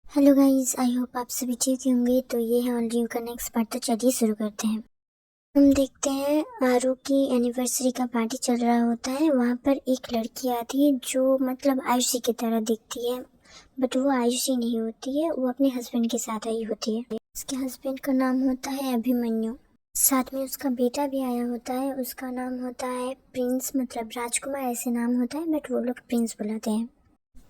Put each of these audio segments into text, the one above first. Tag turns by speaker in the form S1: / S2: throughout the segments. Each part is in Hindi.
S1: हेलो गाइस, आई होप आप सभी ठीक होंगे। तो ये है ऑन रिव्यू का नेक्स्ट पार्ट। तो चलिए शुरू करते हैं। हम देखते हैं आरू की एनिवर्सरी का पार्टी चल रहा होता है। वहाँ पर एक लड़की आती है जो मतलब आयुषी की तरह दिखती है, बट वो आयुषी नहीं होती है, वो अपने हस्बैंड के साथ आई होती है। उसके हस्बैंड का नाम होता है अभिमन्यु। साथ में उसका बेटा भी आया होता है, उसका नाम होता है प्रिंस, मतलब राजकुमार ऐसे नाम होता है, बट वो लोग प्रिंस बुलाते हैं।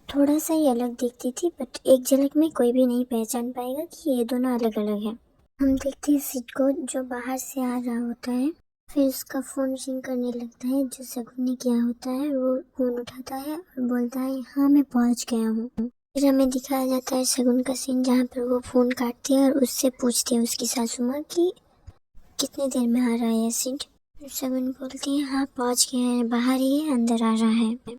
S1: थोड़ा सा ही अलग दिखती थी, बट एक झलक में कोई भी नहीं पहचान पाएगा कि ये दोनों अलग अलग हैं। हम देखते हैं सिड को जो बाहर से आ रहा होता है। फिर उसका फोन रिंग करने लगता है। जो शगुन ने किया होता है वो फोन उठाता है और बोलता है हाँ मैं पहुंच गया हूँ। फिर हमें दिखाया जाता है शगुन का सीन, जहाँ पर वो फोन काटती है और उससे पूछती है उसकी सासू माँ कि कितनी देर में आ रहा है सिड। शगुन बोलती है हाँ पहुंच गया है, बाहर ही है, अंदर आ रहा है।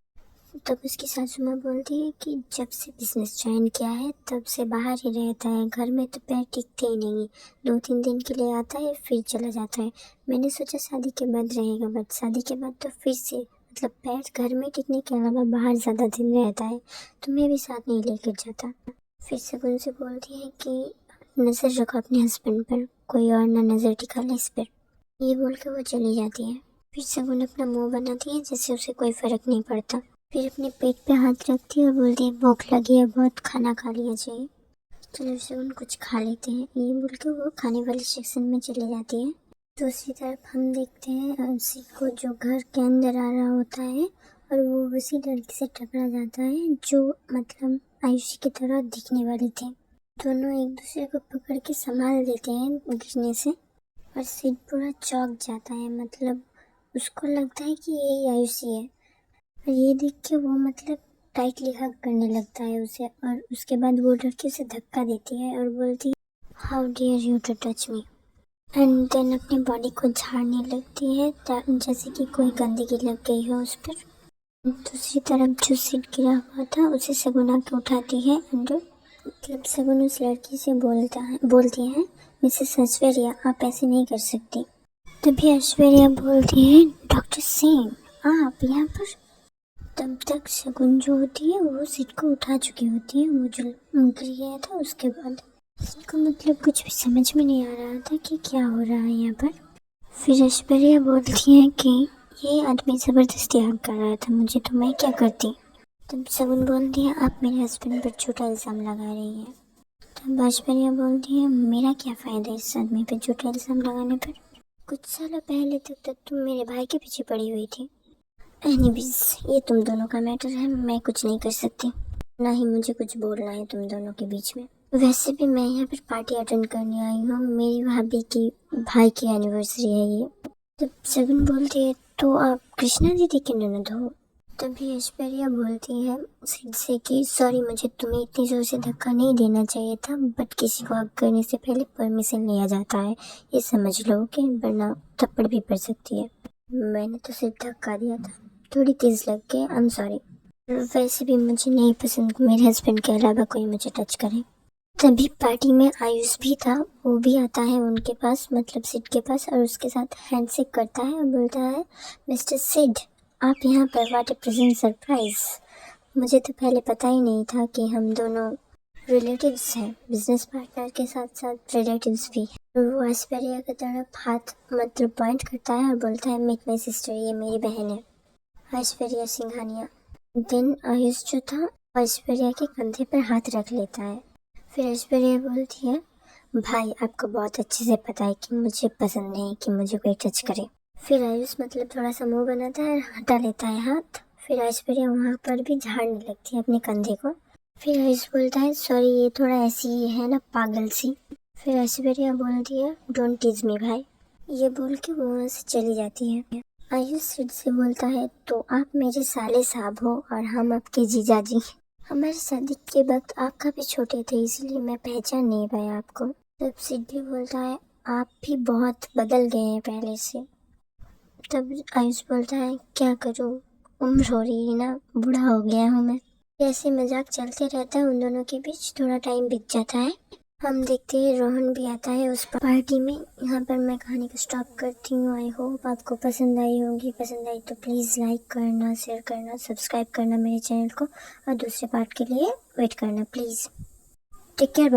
S1: तब उसकी सासू माँ बोलती है कि जब से बिजनेस ज्वाइन किया है तब से बाहर ही रहता है, घर में तो पैर टिकते ही नहीं। 2-3 दिन के लिए आता है फिर चला जाता है। मैंने सोचा शादी के बाद रहेगा, बट शादी के बाद तो फिर से मतलब पैर घर में टिकने के अलावा बाहर ज़्यादा दिन रहता है, तो मैं भी साथ नहीं लेकर जाता। फिर शगुन से बोलती है कि नज़र रखो अपने हस्बैंड पर, कोई और ना नज़र टिका ले इस पर। ये बोल के वो चली जाती है। फिर शगुन अपना मुँह बनाती है जैसे उसे कोई फ़र्क नहीं पड़ता। फिर अपने पेट पे हाथ रखती है और बोलती है भूख लगी है बहुत, खाना खा लिया चाहिए। चलो शगुन कुछ खा लेते हैं, ये बोल के वो खाने वाले सेक्शन में चली जाती है। दूसरी तरफ हम देखते हैं उसी को जो घर के अंदर आ रहा होता है और वो उसी लड़की से टकरा जाता है जो मतलब आयुषी की तरह दिखने वाली थी। दोनों एक दूसरे को पकड़ के संभाल देते हैं गिरने से, और सिड पूरा चौंक जाता है। मतलब उसको लगता है कि यही आयुषी है, और ये देख के वो मतलब टाइटली हग करने लगता है उसे, और उसके बाद वो लड़की उसे धक्का देती है और बोलती है how dare you to touch me, and then अपनी बॉडी को झाड़ने लगती है जैसे कि कोई गंदगी लग गई हो उस पर। दूसरी तरफ जो सीट गिरा हुआ था उसे शगुन आके उठाती है अंदर। मतलब शगुन उस लड़की से बोलती है मिसेस ऐश्वर्या आप ऐसे नहीं कर सकती। तभी ऐश्वर्या बोलती है डॉक्टर सिंह आप यहाँ पर। तब तक शगुन जो होती है वो सिड को उठा चुकी होती है, वो जो गिर गया था उसके बाद। सिड को मतलब कुछ भी समझ में नहीं आ रहा था कि क्या हो रहा है यहाँ पर। फिर ऐश्वर्या बोलती है कि ये आदमी ज़बरदस्ती हक कर रहा था मुझे, तो मैं क्या करती। तब शगुन बोलती है आप मेरे हस्बैंड पर झूठा इल्ज़ाम लगा रही हैं। तब ऐश्वर्या बोलती है मेरा क्या फ़ायदा इस आदमी पर झूठा इल्ज़ाम लगाने पर, कुछ सालों पहले तक तो तुम मेरे भाई के पीछे पड़ी हुई थी। एनीवेज ये तुम दोनों का मैटर है, मैं कुछ नहीं कर सकती, ना ही मुझे कुछ बोलना है तुम दोनों के बीच में। वैसे भी मैं यहाँ पर पार्टी अटेंड करने आई हूँ, मेरी भाभी की भाई की एनिवर्सरी है ये। तब शगुन बोलती है तो आप कृष्णा दीदी की ननद हो। तभी ऐश्वर्या बोलती है सिड से कि सॉरी मुझे तुम्हें इतनी जोर से धक्का नहीं देना चाहिए था, बट किसी को हक करने से पहले परमिशन लिया जाता है, ये समझ लो कि वरना थप्पड़ भी पड़ सकती है। मैंने तो सिर्फ धक्का दिया था, थोड़ी तेज लग गई, आई एम सॉरी। वैसे भी मुझे नहीं पसंद मेरे हस्बैंड के अलावा कोई मुझे टच करे। तभी पार्टी में आयुष भी था, वो भी आता है उनके पास, मतलब सिड के पास, और उसके साथ हैंडशेक करता है और बोलता है मिस्टर सिड आप यहाँ पर, व्हाट ए प्रेजेंट सरप्राइज। मुझे तो पहले पता ही नहीं था कि हम दोनों रिलेटिव्स हैं, बिजनेस पार्टनर के साथ साथ रिलेटिव्स भी। वो ऐश्वर्या की तरफ हाथ मतलब पॉइंट करता है और बोलता है मीट माई सिस्टर, ये मेरी बहन है ऐश्वर्या सिंघानिया। देन आयुष जो था ऐश्वर्या के कंधे पर हाथ रख लेता है। फिर ऐश्वर्या बोलती है भाई आपको बहुत अच्छे से पता है कि मुझे पसंद नहीं कि मुझे कोई टच करे। फिर आयुष मतलब थोड़ा सा मुंह बनाता है, हटा लेता है हाथ। फिर ऐश्वर्या वहाँ पर भी झाड़ने लगती है अपने कंधे को। फिर आयुष बोलता है सॉरी ये थोड़ा ऐसी ही है ना पागल सी। फिर ऐश्वर्या बोलती है डोंट टीज मी भाई, ये बोल के वो वहाँ से चली जाती है। आयुष सिड से बोलता है तो आप मेरे साले साहब हो और हम आपके जीजा जी। हमारी शादी के वक्त आप काफी छोटे थे इसलिए मैं पहचान नहीं पाया आपको। तब सिड भी बोलता है आप भी बहुत बदल गए हैं पहले से। तब आयुष बोलता है क्या करूँ, उम्र हो रही है ना, बूढ़ा हो गया हूँ मैं। ऐसे मजाक चलते रहता है उन दोनों के बीच, थोड़ा टाइम बीत जाता है। हम देखते हैं रोहन भी आता है उस पार्टी में। यहाँ पर मैं कहानी को स्टॉप करती हूँ। आई होप आपको पसंद आई होगी, पसंद आई तो प्लीज़ लाइक करना, शेयर करना, सब्सक्राइब करना मेरे चैनल को, और दूसरे पार्ट के लिए वेट करना प्लीज़। Take care.